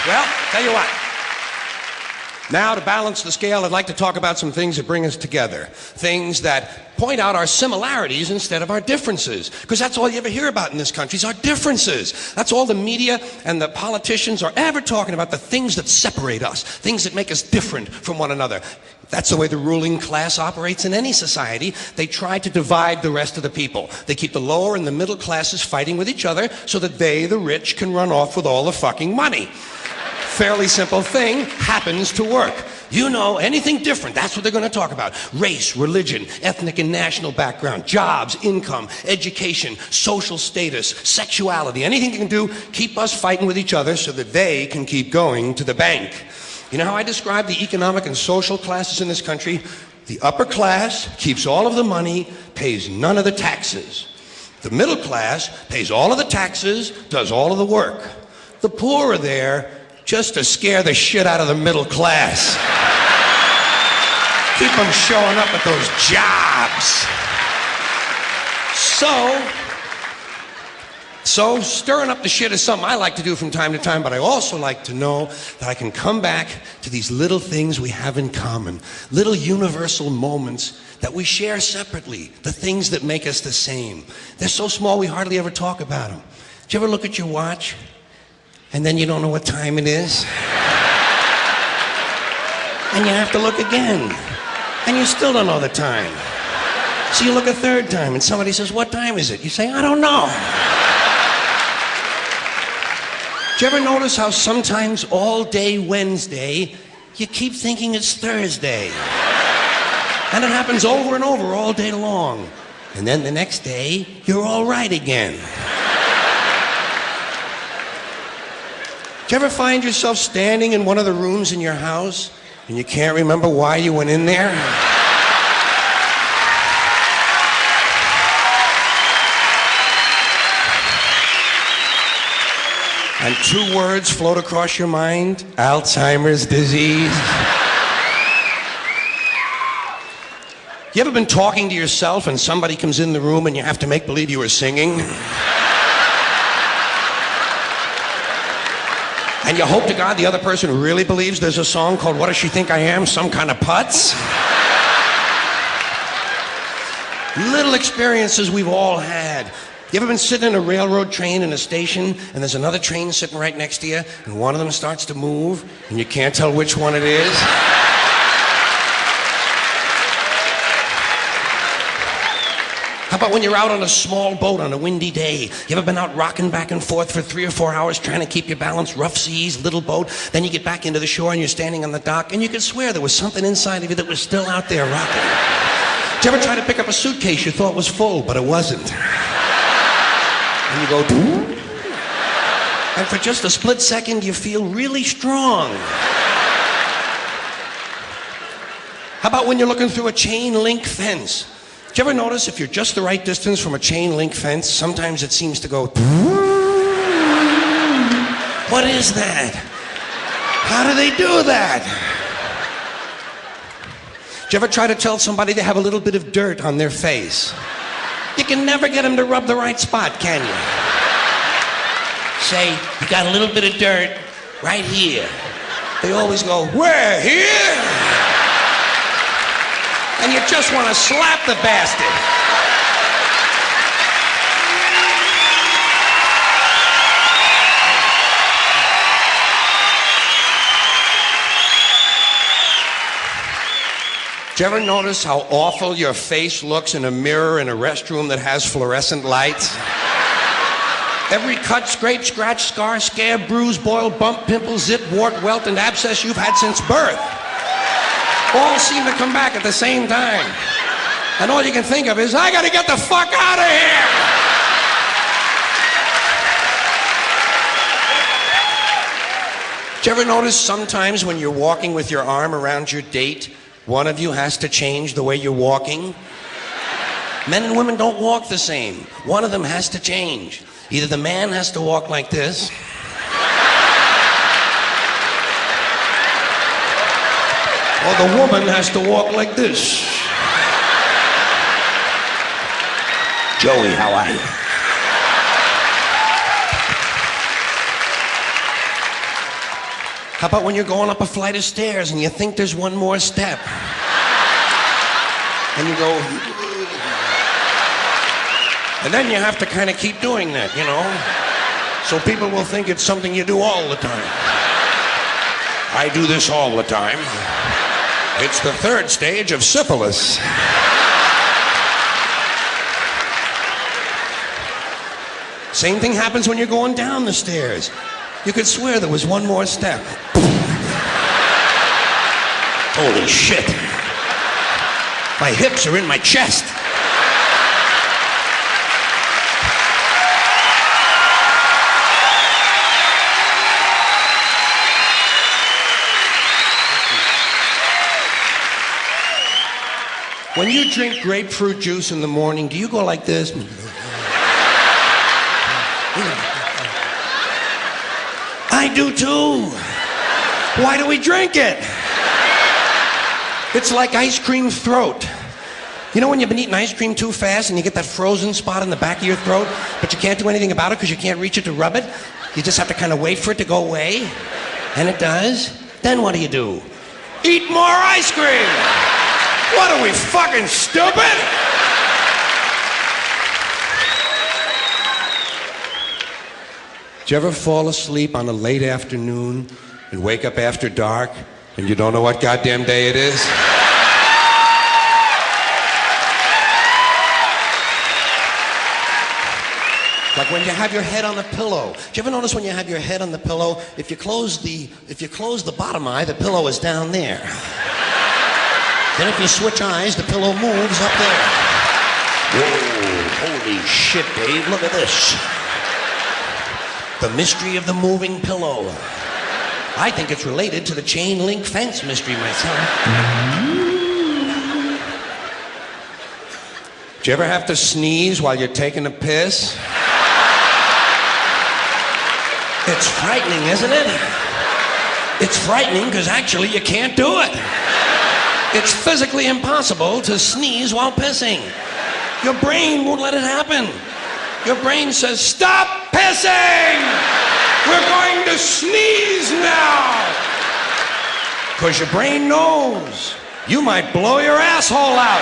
Well, tell you what. Now, to balance the scale, I'd like to talk about some things that bring us together. Things that point out our similarities instead of our differences. Because that's all you ever hear about in this country is our differences. That's all the media and the politicians are ever talking about, the things that separate us, things that make us different from one another. That's the way the ruling class operates in any society. They try to divide the rest of the people. They keep the lower and the middle classes fighting with each other so that they, the rich, can run off with all the fucking money. Fairly simple thing, happens to work. You know, anything different, that's what they're going to talk about. Race, religion, ethnic and national background, jobs, income, education, social status, sexuality, anything you can do, keep us fighting with each other so that they can keep going to the bank. You know how I describe the economic and social classes in this country? The upper class keeps all of the money, pays none of the taxes. The middle class pays all of the taxes, does all of the work. The poor are there just to scare the shit out of the middle class. Keep them showing up at those jobs. So stirring up the shit is something I like to do from time to time, but I also like to know that I can come back to these little things we have in common, little universal moments that we share separately, the things that make us the same. They're so small we hardly ever talk about them. Did you ever look at your watch? And then you don't know what time it is. And you have to look again. And you still don't know the time. So you look a third time and somebody says, "What time is it?" You say, "I don't know." Do you ever notice how sometimes all day Wednesday, you keep thinking it's Thursday? And it happens over and over all day long. And then the next day, you're all right again. Do you ever find yourself standing in one of the rooms in your house and you can't remember why you went in there? And two words float across your mind: Alzheimer's disease. You ever been talking to yourself and somebody comes in the room and you have to make believe you were singing? And you hope to God the other person really believes there's a song called "What Does She Think I Am?" Some kind of putz? Little experiences we've all had. You ever been sitting in a railroad train in a station and there's another train sitting right next to you and one of them starts to move and you can't tell which one it is? How about when you're out on a small boat on a windy day? You ever been out rocking back and forth for 3 or 4 hours trying to keep your balance? Rough seas, little boat. Then you get back into the shore and you're standing on the dock and you can swear there was something inside of you that was still out there rocking. Did you ever try to pick up a suitcase you thought was full, but it wasn't? And you go, "Doo?" And for just a split second you feel really strong. How about when you're looking through a chain link fence? Did you ever notice if you're just the right distance from a chain link fence, sometimes it seems to go, what is that? How do they do that? Did you ever try to tell somebody they have a little bit of dirt on their face? You can never get them to rub the right spot, can you? Say, "You got a little bit of dirt right here." They always go, "Where? Here?" And you just want to slap the bastard. Do you ever notice how awful your face looks in a mirror in a restroom that has fluorescent lights? Every cut, scrape, scratch, scar, scab, bruise, boil, bump, pimple, zip, wart, welt, and abscess you've had since birth all seem to come back at the same time. And all you can think of is, "I gotta get the fuck out of here!" Do you ever notice sometimes when you're walking with your arm around your date, one of you has to change the way you're walking? Men and women don't walk the same. One of them has to change. Either the man has to walk like this, or the woman has to walk like this. "Joey, how are you?" How about when you're going up a flight of stairs and you think there's one more step? And you go... And then you have to kind of keep doing that, you know? So people will think it's something you do all the time. I do this all the time. It's the third stage of syphilis. Same thing happens when you're going down the stairs. You could swear there was one more step. Holy shit. My hips are in my chest. When you drink grapefruit juice in the morning, do you go like this? I do too. Why do we drink it? It's like ice cream throat. You know when you've been eating ice cream too fast and you get that frozen spot in the back of your throat, but you can't do anything about it because you can't reach it to rub it? You just have to kind of wait for it to go away. And it does. Then what do? Eat more ice cream! What are we, fucking stupid? Did you ever fall asleep on a late afternoon and wake up after dark and you don't know what goddamn day it is? Like when you have your head on the pillow. Do you ever notice when you have your head on the pillow, if you close the bottom eye, the pillow is down there. Then if you switch eyes, the pillow moves up there. Whoa, holy shit, Dave, look at this. The mystery of the moving pillow. I think it's related to the chain link fence mystery myself. Do you ever have to sneeze while you're taking a piss? It's frightening, isn't it? It's frightening because actually you can't do it. It's physically impossible to sneeze while pissing. Your brain won't let it happen. Your brain says, stop pissing! We're going to sneeze now! Because your brain knows you might blow your asshole out.